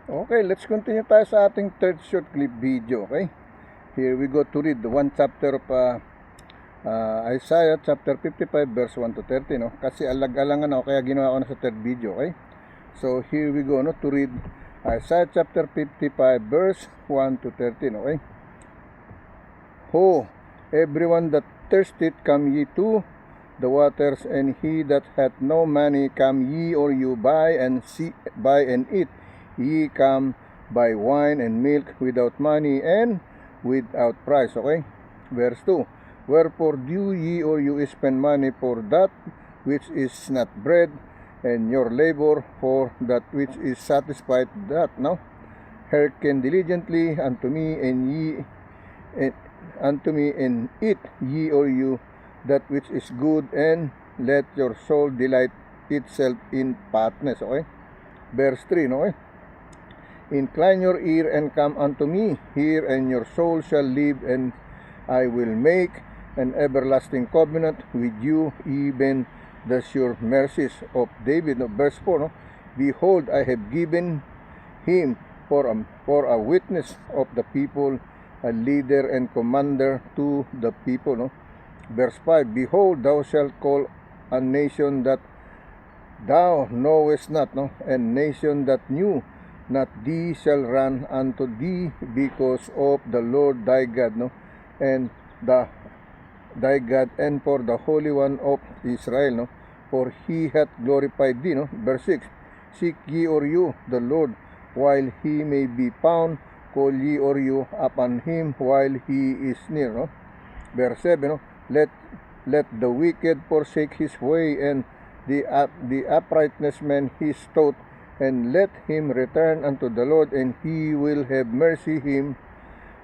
Okay, let's continue tayo sa ating third short clip video, okay? Here we go to read the one chapter of Isaiah chapter 55 verse 1 to 30, no? Kasi alag-alangan ako, kaya ginawa ko na sa third video, okay? So here we go, no, to read Isaiah chapter 55 verse 1 to 13, okay? Ho, everyone that thirsteth, come ye to the waters, and he that hath no money, come ye, or you buy and eat. Ye come buy wine and milk without money and without price. Okay? Verse 2. Wherefore do ye or you spend money for that which is not bread, and your labor for that which is satisfied that? Now, hearken diligently unto me, and eat ye or you that which is good, and let your soul delight itself in fatness. Okay? Verse 3, no? Okay? Incline your ear and come unto me, hear, and your soul shall live, and I will make an everlasting covenant with you, even the sure mercies of David. No? Verse 4, no? Behold, I have given him for a witness of the people, a leader and commander to the people. No? Verse 5, behold, thou shalt call a nation that thou knowest not, no? And nation that knew not thee shall run unto thee, because of the Lord thy God, no? And thy God, and for the Holy One of Israel, no? For he hath glorified thee, no? Verse 6, seek ye or you the Lord while he may be found, call ye or you upon him while he is near, no? Verse 7, no? Let the wicked forsake his way, and the uprightness man his thought, and let him return unto the Lord, and he will have mercy him,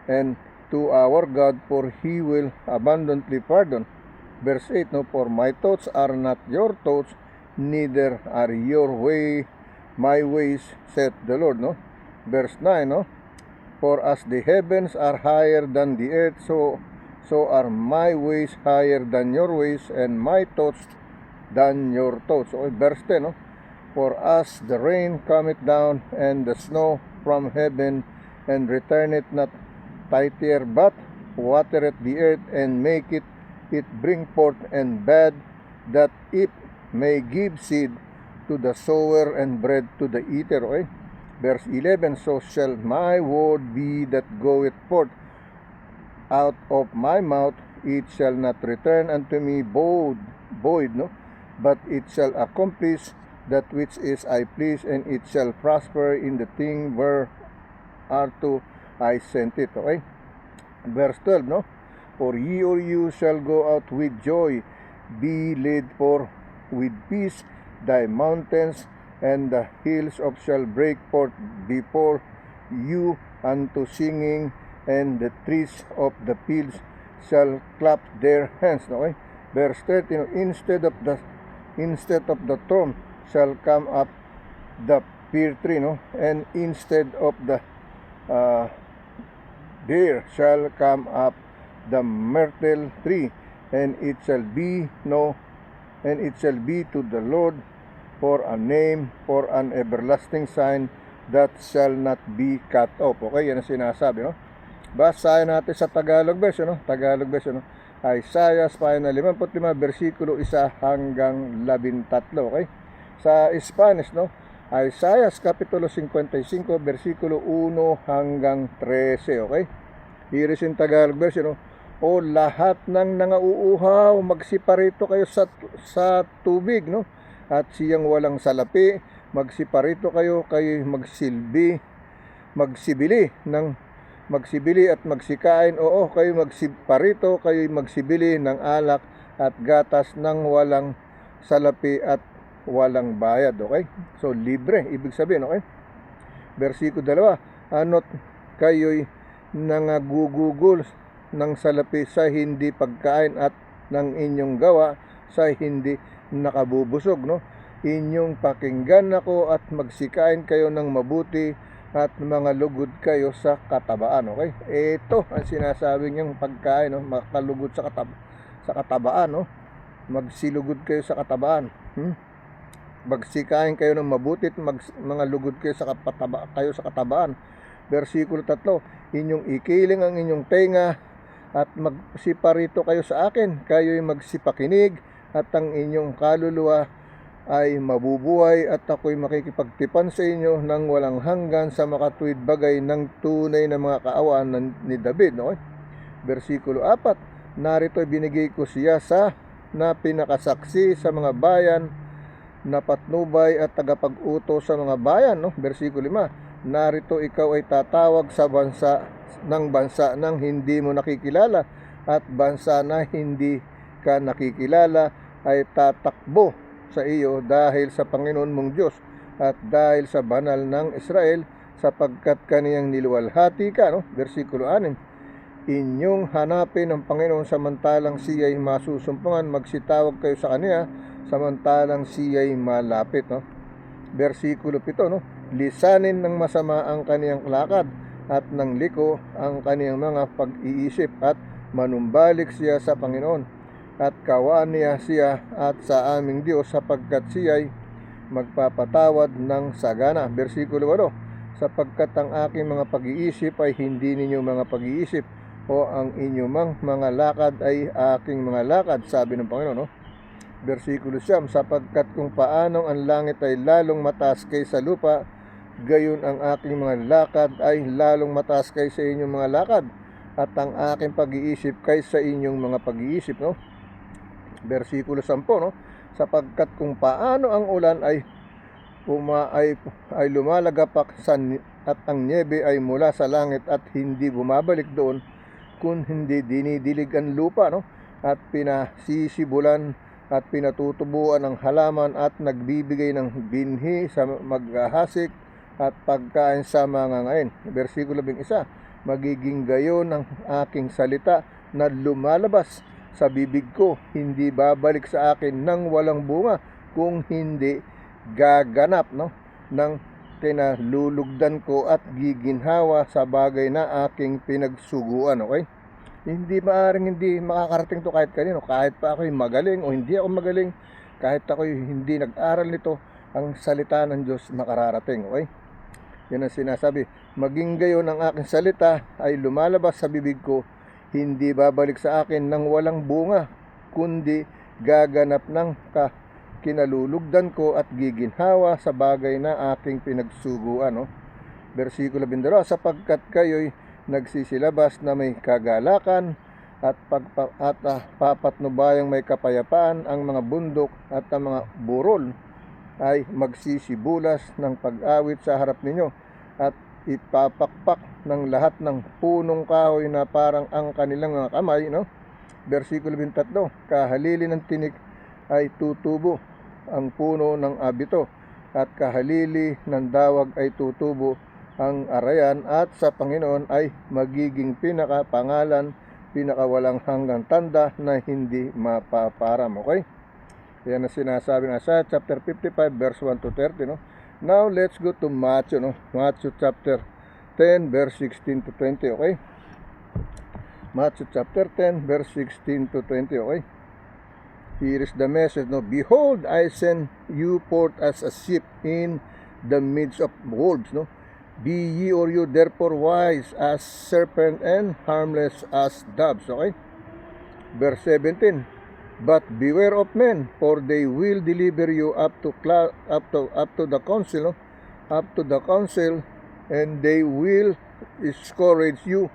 and to our God, for he will abundantly pardon. Verse 8, no? For my thoughts are not your thoughts, neither are your way my ways, saith the Lord, no? Verse 9, no? For as the heavens are higher than the earth, so are my ways higher than your ways, and my thoughts than your thoughts. Okay, verse 10, no? For as the rain cometh down, and the snow from heaven, and returneth not thither, but watereth the earth, and maketh it bring forth, and bud, that it may give seed to the sower, and bread to the eater. Okay? Verse 11, so shall my word be that goeth forth out of my mouth, it shall not return unto me void, no? But it shall accomplish that which is I please, and it shall prosper in the thing whereunto I sent it. Okay? Verse 12, no? For ye or you shall go out with joy, be led for with peace, thy mountains and the hills of shall break forth before you unto singing, and the trees of the fields shall clap their hands. Okay? Verse 13, instead of the thorn shall come up the fir tree, no? And instead of the there shall come up the myrtle tree, and it shall be to the Lord for a name, for an everlasting sign that shall not be cut off. Okay, yan ang sinasabi, no? Basahin natin sa Tagalog version, no? Tagalog version, no? Isaiah 55, versikulo 1 hanggang 13, okay? Sa Spanish, no? Isaiah kapitulo 55, versikulo 1 hanggang 13, okay? Here is in Tagalog version, no? O lahat ng nangauuhaw, magsiparito kayo sa tubig, no? At siyang walang salapi, magsiparito kayo magsibili at magsikain. Oo, kayo magsiparito, kayo magsibili ng alak at gatas ng walang salapi at walang bayad. Okay? So, libre, ibig sabihin, okay? Versikulo 2, ano't kayo'y nangagugugol ng salapi sa hindi pagkain, at ng inyong gawa sa hindi nakabubusog, no? Inyong pakinggan ako, at magsikain kayo ng mabuti, at mga lugod kayo sa katabaan. Okay? Ito ang sinasabi niyang pagkain, no? Makalugod sa katabaan, no? Magsilugod kayo sa katabaan. Magsikain kayo ng mabuti at mga lugod kayo sa katabaan. Versikulo 3, inyong ikiling ang inyong tenga at magsiparito kayo sa akin. Kayo'y magsipakinig at ang inyong kaluluwa ay mabubuhay at ako'y makikipagtipan sa inyo ng walang hanggan sa makatuwid bagay ng tunay na mga kaawaan ni David. Okay? Versikulo 4, narito'y binigay ko siya na pinakasaksi sa mga bayan, na patnubay at tagapag-utos sa mga bayan. Versikulo 5, narito ikaw ay tatawag sa bansa ng hindi mo nakikilala, at bansa na hindi ka nakikilala ay tatakbo sa iyo dahil sa Panginoon mong Diyos at dahil sa banal ng Israel, sapagkat kaniyang niluwalhati ka. Versikulo 6, inyong hanapin ang Panginoon samantalang siya'y masusumpungan, magsitawag kayo sa kaniya samantalang siya'y malapit. Versikulo 7, lisanin ng masama ang kaniyang lakad at ng liko ang kaniyang mga pag-iisip, at manumbalik siya sa Panginoon at kawaan niya siya at sa aming Diyos, sapagkat siya'y magpapatawad ng sagana. Versikulo 8, sapagkat ang aking mga pag-iisip ay hindi ninyo mga pag-iisip, o ang inyong mga lakad ay aking mga lakad, sabi ng Panginoon. Versikulo 9, sapagkat kung paanong ang langit ay lalong mataas kaysa lupa, gayon ang aking mga lakad ay lalong mataas kaysa inyong mga lakad, at ang aking pag-iisip kaysa inyong mga pag-iisip. Versikulo 10, sapagkat kung paano ang ulan ay lumalagapak at ang niebe ay mula sa langit at hindi bumabalik doon, kung hindi dinidilig ang lupa, at pinasisibulan at pinatutubuan ng halaman at nagbibigay ng binhi sa maghahasik at pagkain sa mga ngayon. Versikulo 11, magiging gayon ang aking salita na lumalabas sa bibig ko, hindi babalik sa akin ng walang bunga, kung hindi gaganap ng kinalulugdan ko at giginhawa sa bagay na aking pinagsuguan. Okay? Hindi maaring hindi makakarating to kahit kanino, kahit pa ako'y magaling o hindi ako magaling, kahit ako'y hindi nag-aral nito, ang salita ng Diyos makararating. Okay? Yan ang sinasabi, maging gayon ang aking salita ay lumalabas sa bibig ko, hindi babalik sa akin ng walang bunga, kundi gaganap ng kinalulugdan ko at giginhawa sa bagay na aking pinagsuguan. Versikulo 12, sapagkat kayo'y nagsisilabas na may kagalakan at papatnubayang may kapayapaan, ang mga bundok at ang mga burol ay magsisibulas ng pag-awit sa harap ninyo, at ipapakpak ng lahat ng punong kahoy na parang ang kanilang mga kamay. Versikulo 23, kahalili ng tinik ay tutubo ang puno ng abito, at kahalili ng dawag ay tutubo ang arayan, at sa Panginoon ay magiging pinakapangalan, pinakawalang hanggang tanda na hindi mapaparam. Okay? Yan ang sinasabi na sa chapter 55 verse 1 to 30. Now let's go to Matthew. Matthew chapter 10 verse 16 to 20. Okay? Matthew chapter 10 verse 16 to 20. Okay? Here is the message. Behold, I send you forth as a sheep in the midst of wolves. Be ye or you therefore wise as serpent and harmless as doves. Okay? Verse 17. But beware of men, for they will deliver you up to the council, and they will scourge you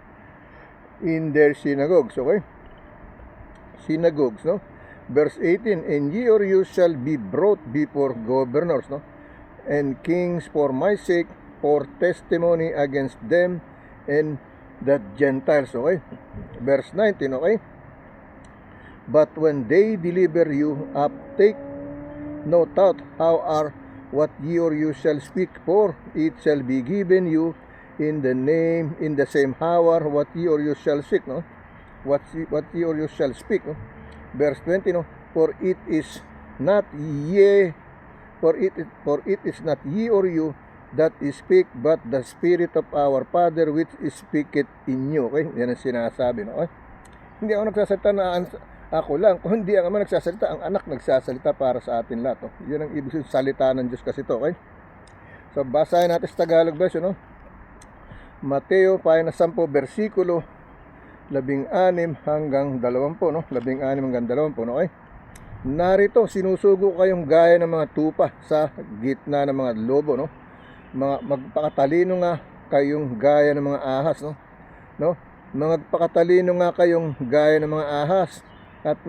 in their synagogues. Okay? Synagogues, Verse 18, and ye or you shall be brought before governors, and kings for my sake, for testimony against them and the Gentiles. Okay? Verse 19, okay? But when they deliver you up, take no thought how or what ye or you shall speak, for it shall be given you in the same hour what ye or you shall speak. What ye or you shall speak. Verse 20, for it is not ye or you that speak, but the Spirit of our Father which speaketh in you. Okay? Yan ang sinasabi. Okay? Hindi ako nagsasalita na ako lang. Kung hindi ang Ama nagsasalita, ang Anak nagsasalita para sa atin lahat. Yun ang ibig sabihin salita ng Diyos kasi ito. Okay? So basahin natin sa Tagalog version. Mateo 10, versikulo 16 hanggang 20. 16 hanggang 20. Okay? Narito, sinusugo kayong gaya ng mga tupa sa gitna ng mga lobo. Magpakatalino nga kayong gaya ng mga ahas. Magpakatalino nga kayong gaya ng mga ahas at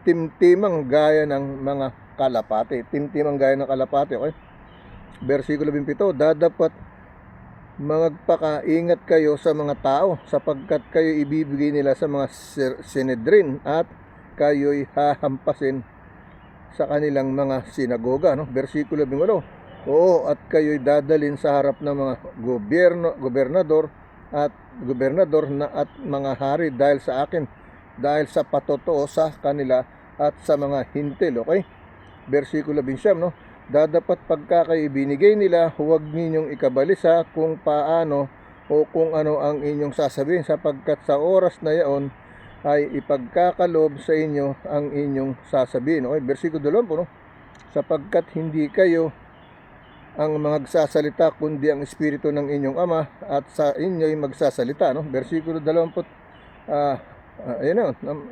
timtimang gaya ng mga kalapate. Timtimang gaya ng kalapate. Okay? Versikulo 27, dadapat magpakaingat kayo sa mga tao sapagkat kayo ibibigay nila sa mga Sinedrin at kayo'y hahampasin sa kanilang mga sinagoga. Versikulo 28, oo, at kayo'y dadalin sa harap ng mga gobernador at mga hari dahil sa akin, dahil sa patotoo sa kanila at sa mga hintil. Okay? Versikulo 29, dadapat pagka kayo ibinigay nila, huwag ninyong ikabalisa kung paano o kung ano ang inyong sasabihin, sapagkat sa oras na yaon ay ipagkakalob sa inyo ang inyong sasabihin. Okay? Versikulo 20, sapagkat hindi kayo ang magsasalita kundi ang Espiritu ng inyong Ama at sa inyo'y magsasalita. Versikulo 20,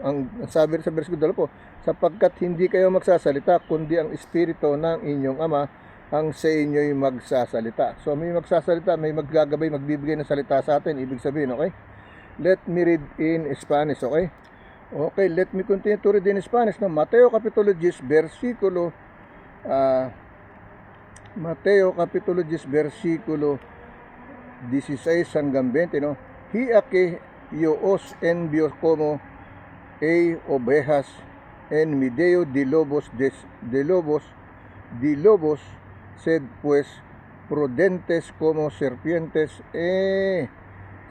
ang sabi sa versikulo 20, sapagkat hindi kayo magsasalita kundi ang Espiritu ng inyong Ama ang sa inyo'y magsasalita. So may magsasalita, may maggagabay, magbibigay ng salita sa atin. Ibig sabihin, okay? Let me read in Spanish, okay? Okay, let me continue to read in Spanish. Mateo Kapitulo 10, versikulo 16 hanggang 20. He aquí yo os envío como ovejas en medio de lobos, sed pues prudentes como serpientes,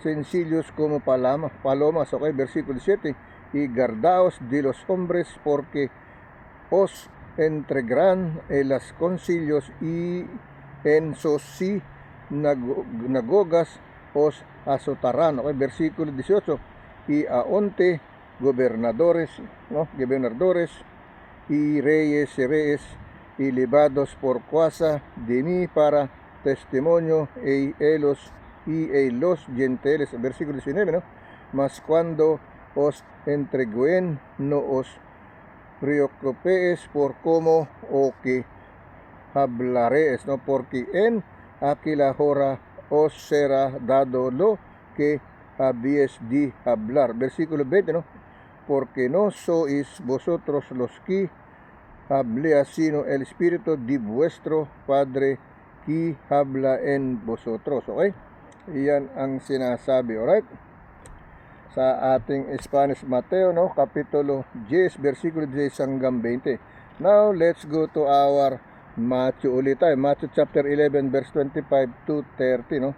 sencillos como palomas. Okay, versikulo 7, y guardaos de los hombres porque os entregarán en los concilios y en sus sinagogas os azotarán. Okay, versikulo 18, y aonte gobernadores y reyes y levados por causa de mí para testimonio y los gentiles. Versículo 19, mas cuando os entreguen, no os preocupéis por cómo o que hablaréis, porque en aquella hora os será dado lo que habéis de hablar. Versículo 20, porque no sois vosotros los que habla, sino el Espíritu de vuestro Padre que habla en vosotros. Okay? Iyan ang sinasabi. Alright? Sa ating Spanish, Mateo, Kapitulo 10, versikulo 10 hanggang 20. Now, let's go to our Matthew ulit tayo. Matthew chapter 11, verse 25 to 30,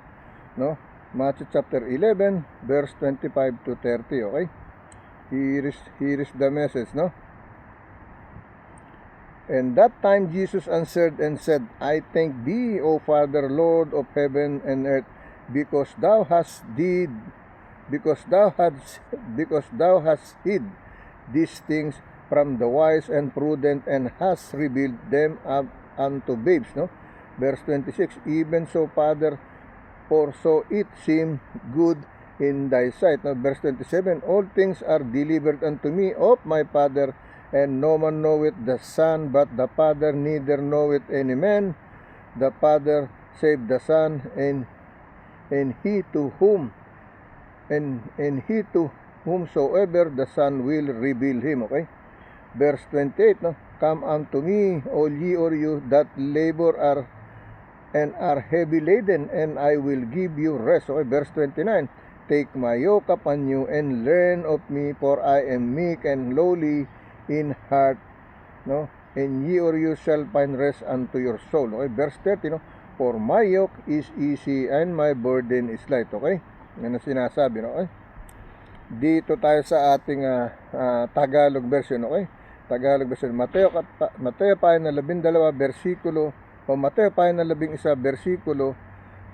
Matthew chapter 11, verse 25 to 30, okay? Here is the message, And that time Jesus answered and said, I thank thee, O Father, Lord of heaven and earth, because thou hast hid hid these things from the wise and prudent, and hast revealed them up unto babes. Verse 26, even so, Father, for so it seemed good in thy sight. Verse 27, all things are delivered unto me of my Father, and no man knoweth the Son but the Father, neither knoweth any man the Father save the Son, and he to whomsoever the Son will reveal him. Okay? Verse 28, come unto me, all ye that labor and are heavy laden, and I will give you rest. Okay? Verse 29, take my yoke upon you and learn of me, for I am meek and lowly in heart, and ye shall find rest unto your soul. Okay? Verse 30, for my yoke is easy and my burden is light. Okay? Yan ang sinasabi, okay? Dito tayo sa ating Tagalog version, okay? Tagalog version. Mateo 11, versikulo, o Mateo 11, versikulo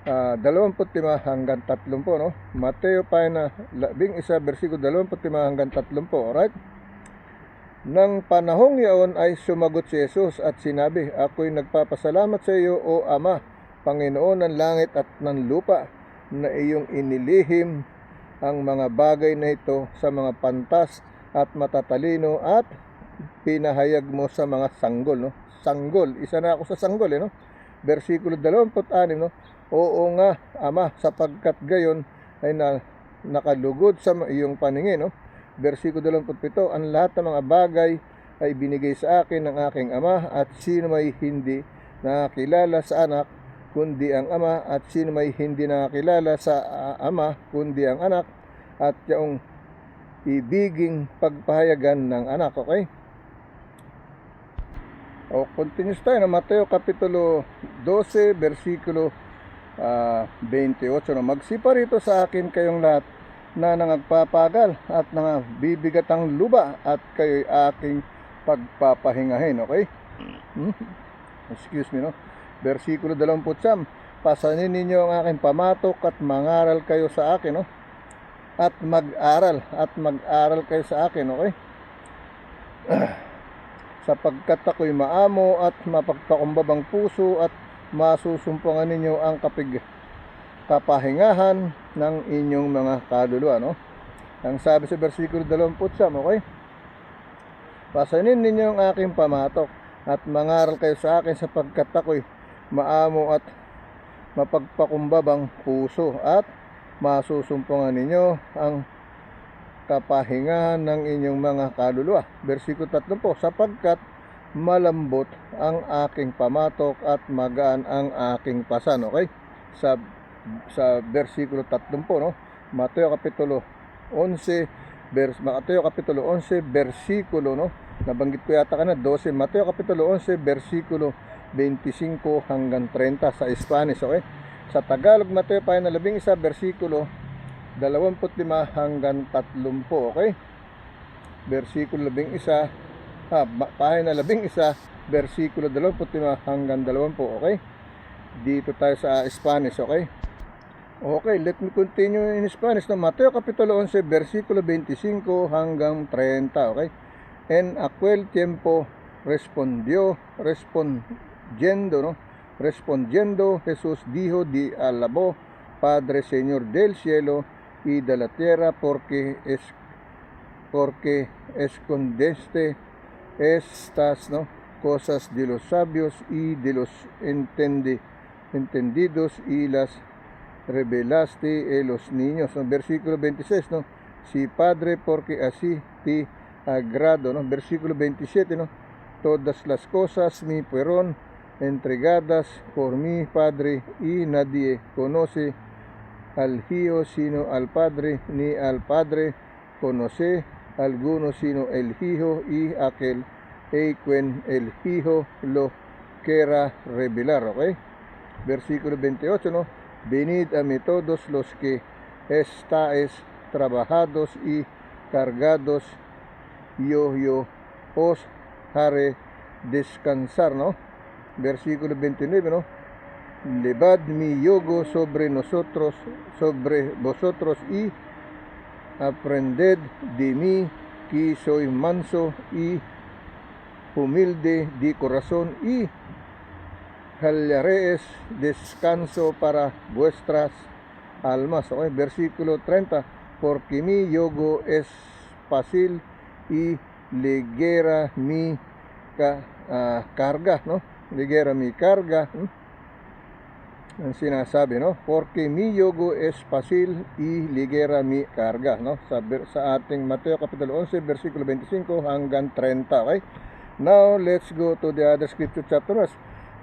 25 hanggang 30, no? Mateo pa na 11 versikulo 25 hanggang 30. Alright? Nang panahong iyon ay sumagot si Jesus at sinabi, ako'y nagpapasalamat sa iyo, O Ama, Panginoon ng langit at ng lupa, na iyong inilihim ang mga bagay na ito sa mga pantas at matatalino at pinahayag mo sa mga sanggol, no? Sanggol, isa na ako sa sanggol, no? Versikulo 26, no? Oo nga, Ama, sapagkat gayon ay nakalugod sa iyong paningin, no? Versikulo 27, ang lahat ng mga bagay ay binigay sa akin ng aking Ama, at sino may hindi nakakilala sa anak kundi ang Ama, at sino may hindi nakakilala sa Ama kundi ang anak, at yung ibiging pagpahayagan ng anak. Okay? O, continuous tayo na Mateo Kapitulo 12 versikulo 28, no? Magsipa rito sa akin kayong lahat na nangagpapagal at nangabibigatang luba, at kayo'y aking pagpapahingahin. Okay? Excuse me, no? Versikulo 29, pasanin ninyo ang aking pamatok at mangaral kayo sa akin, no? At mag-aral kayo sa akin, okay? Sapagkat ako'y maamo at mapagpakumbabang puso, at masusumpungan ninyo ang kapahingahan ng inyong mga kaluluwa, no? Ang sabi sa versikulo 29, okay? Pasanin ninyo ang aking pamatok at mangaral kayo sa akin, sapagkat ako'y maamo at mapagpakumbabang puso, at masusumpungan ninyo ang kapahingahan ng inyong mga kaluluwa. Versikulo 30, sapagkat malambot ang aking pamatok at magaan ang aking pasan. Okay? Sa versikulo 30, no? Mateo Kapitulo 11 versikulo, no? Nabanggit ko yata kana 12. Mateo Kapitulo 11 versikulo 25 hanggang 30 sa Spanish. Okay? Sa Tagalog, Mateo pa na 11 versikulo 25 hanggang 30. Okay? Versikulo 11, pahina 11 versikulo 25 hanggang 20. Okay? Dito tayo sa Spanish. Okay? Okay, let me continue in Spanish, no? Mateo Kapitulo 11 versikulo 25 hanggang 30. Okay? En aquel tiempo respondiendo, no? Respondiendo Jesús dijo, di alabó Padre, Señor del cielo y de la tierra, porque escondeste estas, ¿no?, cosas de los sabios y de los entendidos, y las revelaste a los niños. ¿No? Versículo 26, ¿no? Sí, Padre, porque así te agrado, ¿no? Versículo 27, ¿no? Todas las cosas me fueron entregadas por mi Padre, y nadie conoce al Hijo sino al Padre, ni al Padre conoce alguno sino el Hijo, y aquel a quien el Hijo lo quiera revelar. ¿Okay? Versículo 28, ¿no? Venid a mí todos los que estáis trabajados y cargados, yo os haré descansar, ¿no? Versículo 29, ¿no? Levad mi yugo sobre vosotros, y aprended de mí, que soy manso y humilde de corazón, y hallaréis descanso para vuestras almas. Okay? Versículo 30, porque mi yugo es fácil y ligera mi carga, ¿no? Ligera mi carga, ang sinasabi, no? Porque mi yugo es fácil y ligera mi carga, no? Sa ating Mateo Kapitulo 11 versikulo 25 hanggang 30. Okay? Now let's go to the other scripture chapter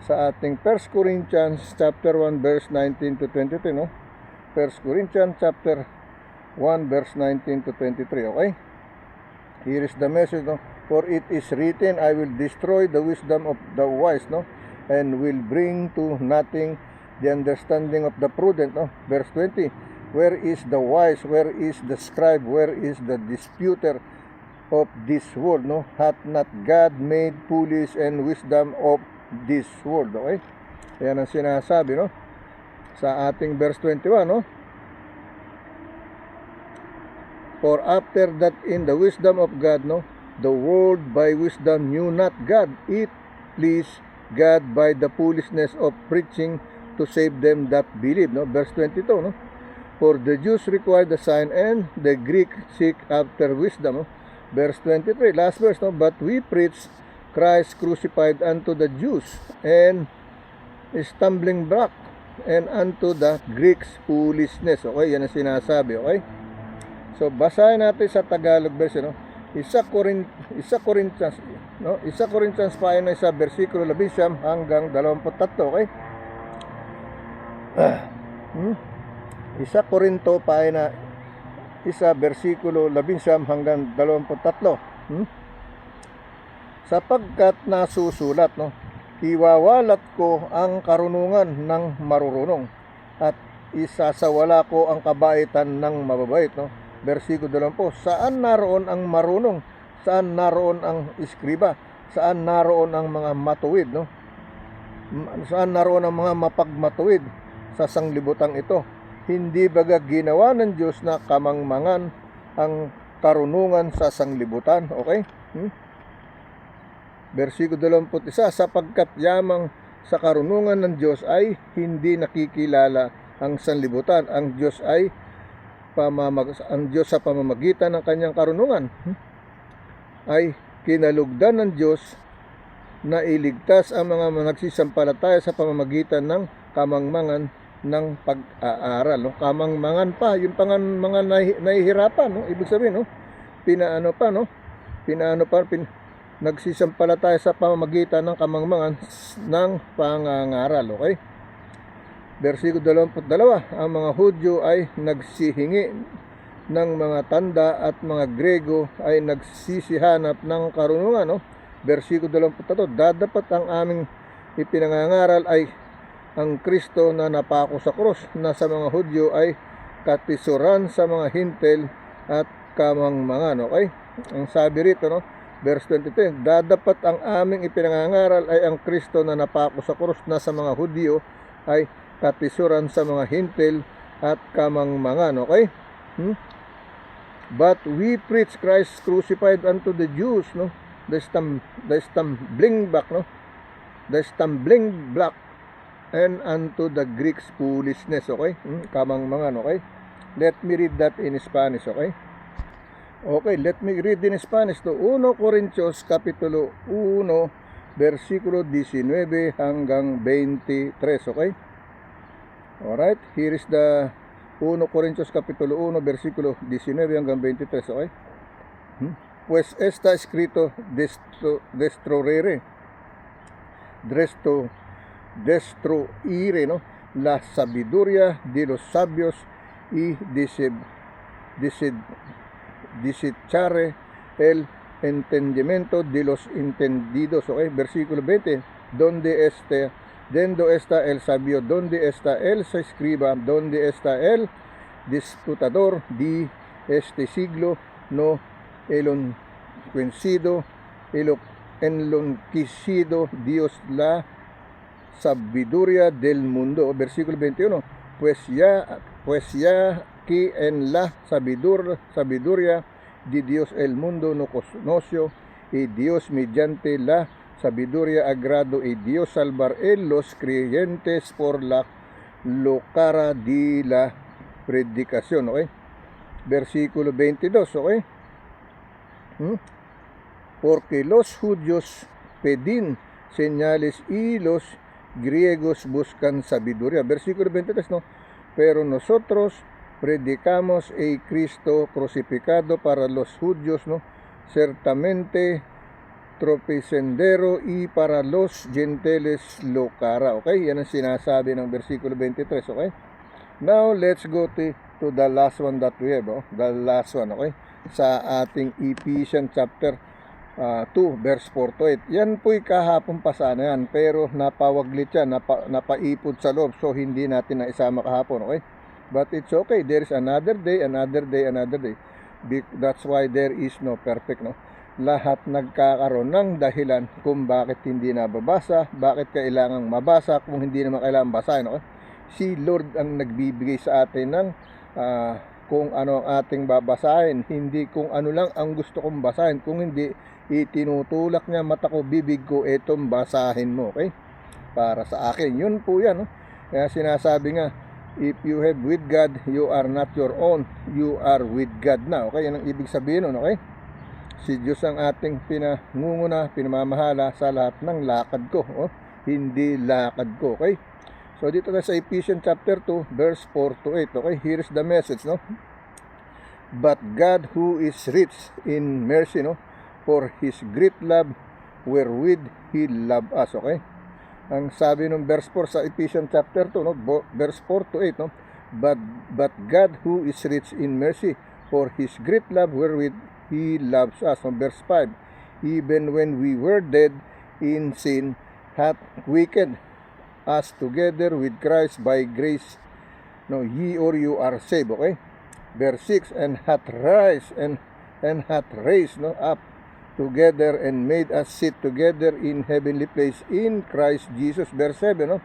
sa ating 1 Corinthians chapter 1 verse 19 to 23, no? 1 Corinthians chapter 1 verse 19 to 23. Okay? Here is the message, no? For it is written, I will destroy the wisdom of the wise, no? And will bring to nothing the understanding of the prudent, no? Verse 20, where is the wise, where is the scribe, where is the disputer of this world, no? Hath not God made foolish and wisdom of this world? Okay? Yan ang sinasabi, no? sa ating verse 21, no? For after that in the wisdom of God, no, the world by wisdom knew not God. It pleased God by the foolishness of preaching to save them that believe, no? Verse 22, no? For the Jews require the sign and the Greek seek after wisdom, no? Verse 23, last verse, no? But we preach Christ crucified unto the Jews and stumbling block, and unto the Greeks foolishness. Okay, yan ang sinasabi, okay? So basahin natin sa Tagalog version, no? 1 Corinthians, no? 1 Corinthians pa na sa bersikulo 11 hanggang 23, okay? 1 Corinto pa na isa bersikulo 11 hanggang 23. Sapagkat nasusulat, no? Iwawalat ko ang karunungan ng marurunong at isasawala ko ang kabaitan ng mababait, no? Versikulo 20. Saan naroon ang marunong? Saan naroon ang iskriba? Saan naroon ang mga matuwid, no? Saan naroon ang mga mapagmatuwid sa sanglibutang ito? Hindi baga ginawa ng Diyos na kamangmangan ang karunungan sa sanglibutan? Okay? Versikulo 21, sapagkat yamang sa karunungan ng Diyos ay hindi nakikilala ang sanlibutan. Ang Diyos sa pamamagitan ng kanyang karunungan ay kinalugdan ng Diyos na iligtas ang mga nagsisampalataya sa pamamagitan ng kamangmangan ng pag-aaral, no? Kamangmangan pa, yung mga nahihirapan, no? Ibig sabihin, no? Nagsisampalataya sa pamamagitan ng kamangmangan ng pangangaral, okay? Versikulo 22, ang mga Hudyo ay nagsihingi ng mga tanda at mga Grego ay nagsisihanap ng karunungan, no? Versikulo 23, dadapat ang aming ipinangangaral ay ang Kristo na napako sa krus, na sa mga Hudyo ay katisuran, sa mga Hintil at kamangmangan, okay? Ang sabi rito, no? Verse 23, dadapat ang aming ipinangangaral ay ang Kristo na napako sa krus, na sa mga Hudyo ay katisuran, sa mga Hintil at kamangmangan, okay? But we preach Christ crucified unto the Jews, no? The stumbling block, no? The stumbling block, and unto the Greeks foolishness, okay? Kamangmangan, okay? Let me read that in Spanish, okay? Okay, let me read in Spanish to 1 Corintios Kapitulo 1, versikulo 19 hanggang 23, okay? Alright, here is the 1 Corintios Kapitulo 1, versikulo 19 hanggang 23, okay? Pues está escrito, destruire, no? La sabiduría de los sabios y desechare el entendimiento de los entendidos, okay? Versículo 20, donde está el sabio, donde está el escriba, donde está el disputador de este siglo, no enloquecido Dios la sabiduría del mundo. Versículo 21, pues ya que en la sabiduría de Dios el mundo no conoció, y Dios mediante la sabiduría agrado, y Dios salvar en los creyentes por la locura de la predicación, okay? Versículo 22, okay? Porque los judíos pedían señales y los griegos buscan sabiduría. Versículo 23, no? Pero nosotros predicamos a Cristo crucificado, para los judíos, no, ciertamente tropezandero, y para los gentiles locura. Okay, yan ang sinasabi ng versikulo 23, okay? Now let's go to the last one that we have, the last one, okay? Sa ating Ephesians chapter 2 verse 4 to 8. Yan po'y kahapon pa sana yan, pero napawaglit yan, napaipod sa loob, so hindi natin na isama kahapon, okay? But it's okay, there is another day. That's why there is no perfect, no? Lahat nagkakaroon ng dahilan kung bakit hindi nababasa, bakit kailangang mabasa kung hindi naman kailangang basahin, okay? Si Lord ang nagbibigay sa atin ng kung ano ang ating babasahin, hindi kung ano lang ang gusto kong basahin. Kung hindi, itinutulak niya mata ko, bibig ko, etong basahin mo, okay? Para sa akin, yun po yan, no? Kaya sinasabi nga, if you have with God, you are not your own, you are with God na, okay? Yan ang ibig sabihin nun, okay? Si Diyos ang ating pinangunguna, pinamamahala sa lahat ng lakad ko, oh? Hindi lakad ko, okay? So dito tayo sa Ephesians chapter 2 verse 4 to 8. Okay, here's the message, no? But God, who is rich in mercy, no, for His great love wherewith He loved us. Okay, ang sabi ng verse 4 sa Ephesians chapter 2, no, verse 4 to 8, no, but God, who is rich in mercy for His great love wherewith He loves us. No, verse 5, even when we were dead in sin, hath quickened us together with Christ, by grace, no, ye or you are saved. Okay, verse 6, and hath raised, no, up together and made us sit together in heavenly place in Christ Jesus. Verse 7, no,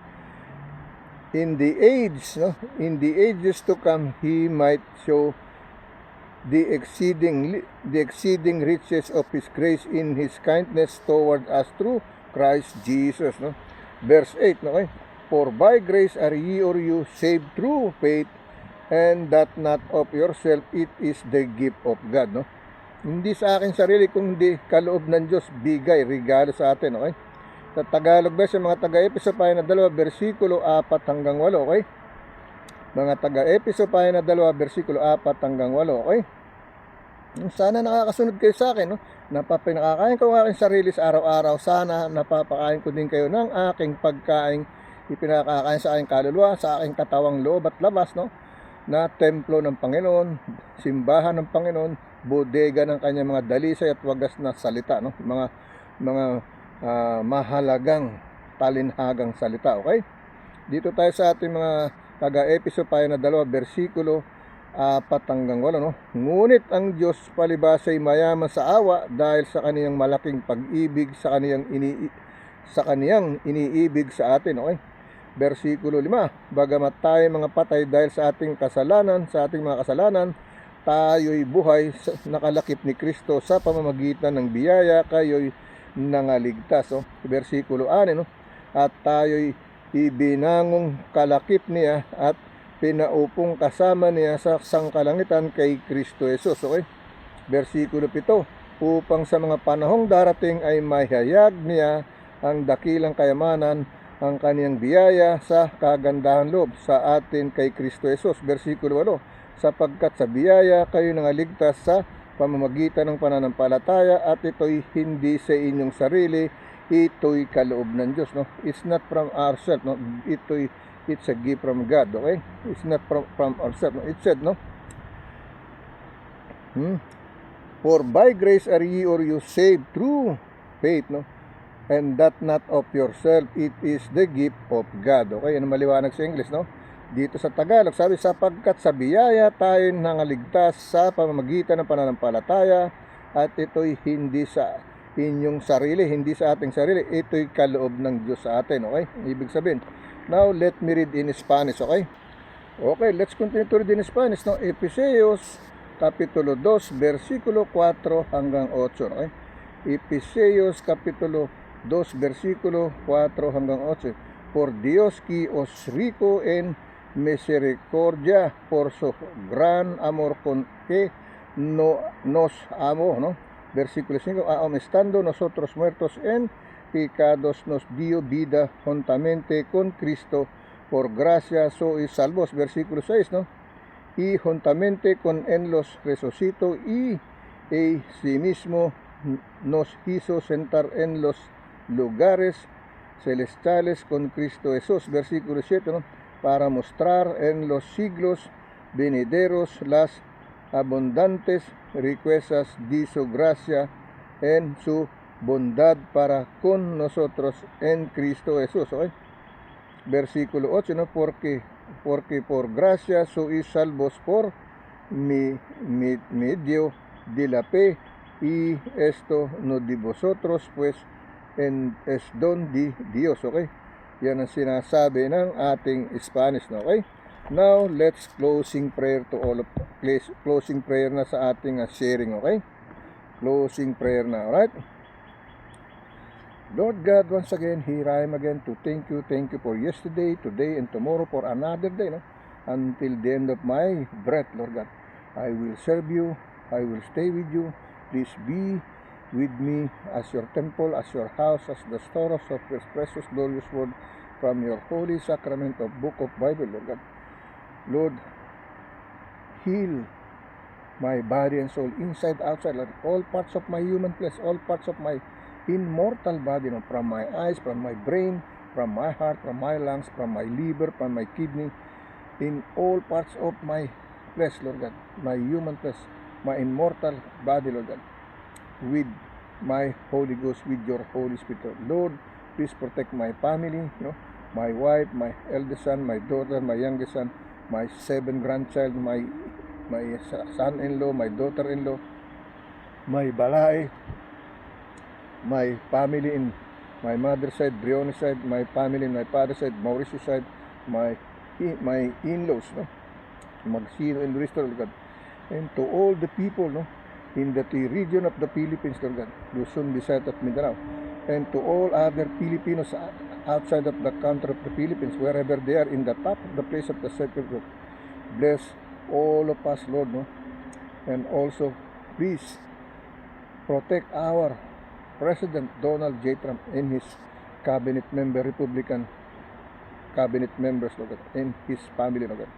in the ages to come, He might show the exceeding riches of His grace in His kindness toward us through Christ Jesus. No, verse 8, okay? For by grace are ye or you saved through faith, and that not of yourself, it is the gift of God, no? Hindi sa akin sarili, kundi kaloob ng Diyos, bigay, regalo sa atin, okay? Sa Tagalog ba, sa mga taga-Epeso pahina 2, versikulo 4 hanggang 8, okay? Mga taga-Epeso pahina 2, versikulo 4 hanggang 8, okay? Sana nakakasunod kayo sa akin, no? Napapinakakain ko ang aking sarili sa araw-araw. Sana napapakain ko din kayo ng aking pagkain, ipinakakain sa aking kaluluwa, sa aking katawang loob at labas, no? Na templo ng Panginoon, simbahan ng Panginoon, bodega ng kanyang mga dalisay at wagas na salita, no? Mga mahalagang talinhagang salita, okay? Dito tayo sa ating mga taga-Epeso pahina 2, versikulo 4 hanggang 8, no? Ngunit ang Diyos palibasay mayaman sa awa dahil sa kaniyang malaking pag-ibig sa kaniyang iniibig sa atin, okay? Versikulo 5, bagamat tayo mga patay dahil sa ating mga kasalanan, tayo'y buhay, nakalakip ni Kristo sa pamamagitan ng biyaya, kayo'y nangaligtas. So, versikulo 6, no? At tayo'y ibinangong kalakip niya at pinaupong kasama niya sa sangkalangitan kay Kristo Jesus. Okay? Versikulo 7, upang sa mga panahong darating ay mahayag niya ang dakilang kayamanan, ang kaniyang biyaya sa kagandahan loob sa atin kay Kristo Jesus. Versikulo 8, sapagkat sa biyaya kayo nangaligtas sa pamamagitan ng pananampalataya, at ito'y hindi sa inyong sarili, ito'y kaloob ng Diyos, no? It's not from ourselves, no? It's a gift from God, okay? It's not from ourselves, no? It said, no? For by grace are ye or you saved through faith, no? And that not of yourself, it is the gift of God. Okay, yan maliwanag sa English, no? Dito sa Tagalog, sabi, sapagkat sa biyaya tayo nangaligtas sa pamamagitan ng pananampalataya, at ito'y hindi sa inyong sarili, hindi sa ating sarili, ito'y kaloob ng Diyos sa atin, okay? Ibig sabihin, now let me read in Spanish, okay? Okay, let's continue to read in Spanish, no? Efesios kapitulo 2, versikulo 4 hanggang 8, okay? Efesios kapitulo 2, versikulo 4 hanggang 8. Por Dios que os rico en misericordia, por su gran amor con que nos amó, ¿no? Versículo 5, aun estando nosotros muertos en pecados, nos dio vida juntamente con Cristo, por gracia sois salvos. Versículo 6, ¿no? Y juntamente con él los resucitó, y sí mismo nos hizo sentar en los lugares celestiales con Cristo Jesús. Versículo 7, ¿no? Para mostrar en los siglos venideros las abundantes riquezas de su gracia en su bondad para con nosotros en Cristo Jesús, ¿okay? Versículo 8, ¿no? Porque por gracia sois salvos por medio de la fe, y esto no de vosotros, pues es don de Dios, ¿okay? Yan ang sinasabi ng ating Spanish, no? Okay? Now, let's closing prayer to all of closing prayer na sa ating sharing, okay? Closing prayer na, alright? Lord God, once again, here I am again to thank you for yesterday, today, and tomorrow for another day, no? Until the end of my breath, Lord God. I will serve you, I will stay with you. Please be with me as your temple, as your house, as the storehouse of your precious, glorious word from your holy sacrament of book of Bible, Lord God. Lord, heal my body and soul, inside, outside, Lord. All parts of my human flesh, all parts of my immortal body, no? From my eyes, from my brain, from my heart, from my lungs, from my liver, from my kidney, in all parts of my flesh, Lord God, my human flesh, my immortal body, Lord God, with my Holy Ghost, with your Holy Spirit. Lord, please protect my family, my wife, my eldest son, my daughter, my youngest son, my 7 grandchild, my son-in-law, my daughter-in-law, my balay, my family in my mother's side, Briones side, my family in my father's side, Mauricio side, my in-laws, Magsino and Bristol, Lord God, and to all the people, in the region of the Philippines, Lord God, Luzon, Visayas at Mindanao, and to all other Filipinos outside of the country of the Philippines, wherever they are, in the top of the place of the sacred group. Bless all of us, Lord, and also please protect our President Donald J. Trump and his cabinet member, Republican cabinet members, Lord God, and his family, Lord God,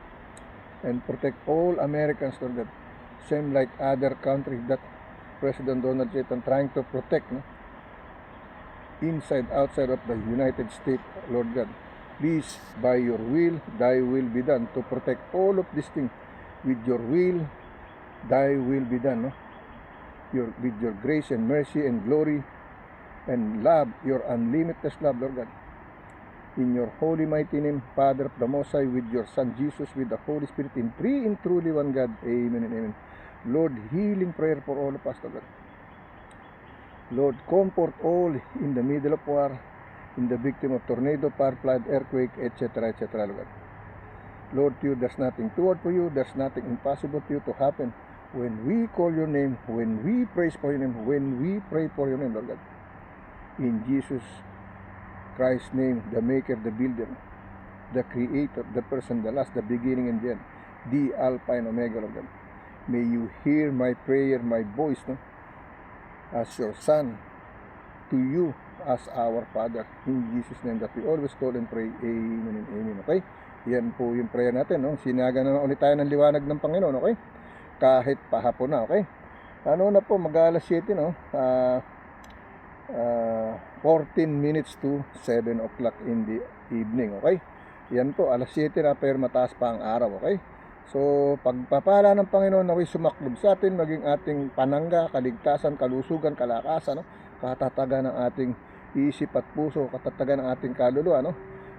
and protect all Americans, Lord God, same like other countries that President Donald J. Trump trying to protect, inside, outside of the United States, Lord God. Please, by your will, thy will be done, to protect all of these things. With your will, thy will be done, with your grace and mercy and glory and love, your unlimited love, Lord God. In your holy mighty name, Father of the Most High, with your Son Jesus, with the Holy Spirit, in three and truly one God. Amen and amen. Lord, healing prayer for all of us, Lord God. Lord, comfort all in the middle of war, in the victim of tornado, fire, flood, earthquake, etc., Lord God. Lord, to you, there's nothing too hard for you. There's nothing impossible to you to happen. When we call your name, when we praise for your name, when we pray for your name, Lord God. In Jesus Christ's name, the maker, the builder, the creator, the person, the last, the beginning and the end, the Alpha and Omega, Lord God. May you hear my prayer, my voice, as your Son, to you as our Father. In Jesus' name that we always call and pray. Amen and amen. Okay? Yan po yung prayer natin. Sinaga na ulit tayo ng liwanag ng Panginoon. Okay? Kahit pahapon na. Okay? Ano na po, mag-alas 7, 14 minutes to 7 o'clock in the evening. Okay? Yan po, alas 7 na, pero mataas pa ang araw. Okay? So, pagpapala ng Panginoon na sumaklob sa atin, maging ating panangga, kaligtasan, kalusugan, kalakasan, katatagan ng ating isip at puso, katatagan ng ating kaluluwa,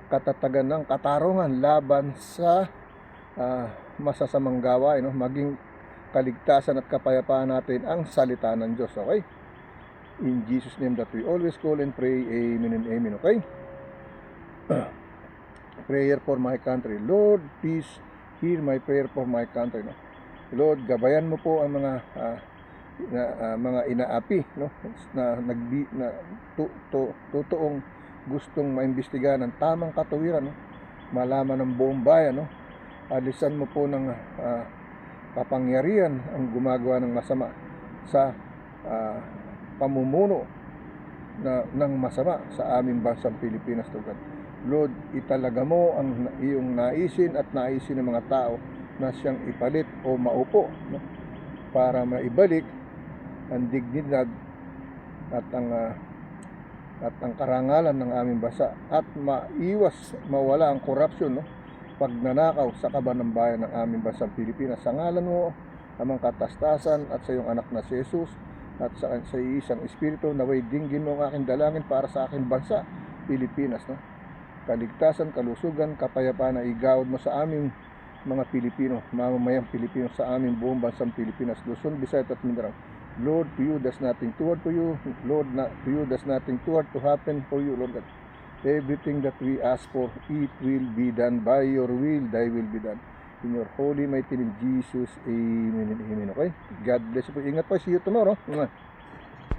katatagan ng katarungan laban sa masasamang gawain, maging kaligtasan at kapayapaan natin ang salita ng Diyos. Okay? In Jesus' name that we always call and pray. Amen and amen. Okay? Prayer for my country. Lord, please hear my prayer for my country. Lord, gabayan mo po ang mga inaapi, na totoong gustong maimbestigahan ng tamang katuwiran, malaman ng buong bayan, alisan mo po ng kapangyarihan ang gumagawa ng masama sa pamumuno ng masama sa aming bansang Pilipinas, Lord, italaga mo ang iyong naisin at naisin ng mga tao na siyang ipalit o maupo, para maibalik ang dignidad at ang karangalan ng aming bansa, at mawala ang korupsyon, pagnanakaw sa kaban ng bayan ng aming bansang Pilipinas. Sa ngalan mo, amang katastasan, at sa iyong anak na si Jesus, at sa isang Espiritu, naway dinggin mo ang aking dalangin para sa aking bansa, Pilipinas, kaligtasan, kalusugan, kapayapaan na igawad mo sa aming mga Pilipino, mamamayang Pilipino sa aming buong bansang Pilipinas, Luzon, Visayas at Mindanao. Lord, to you there's nothing too hard for you. Lord, to you there's nothing too hard to happen for you, Lord God. everything that we ask for, it will be done by your will, thy will be done. In your holy mighty name, Jesus, amen and amen. Okay? God bless you po. Ingat po. See you tomorrow.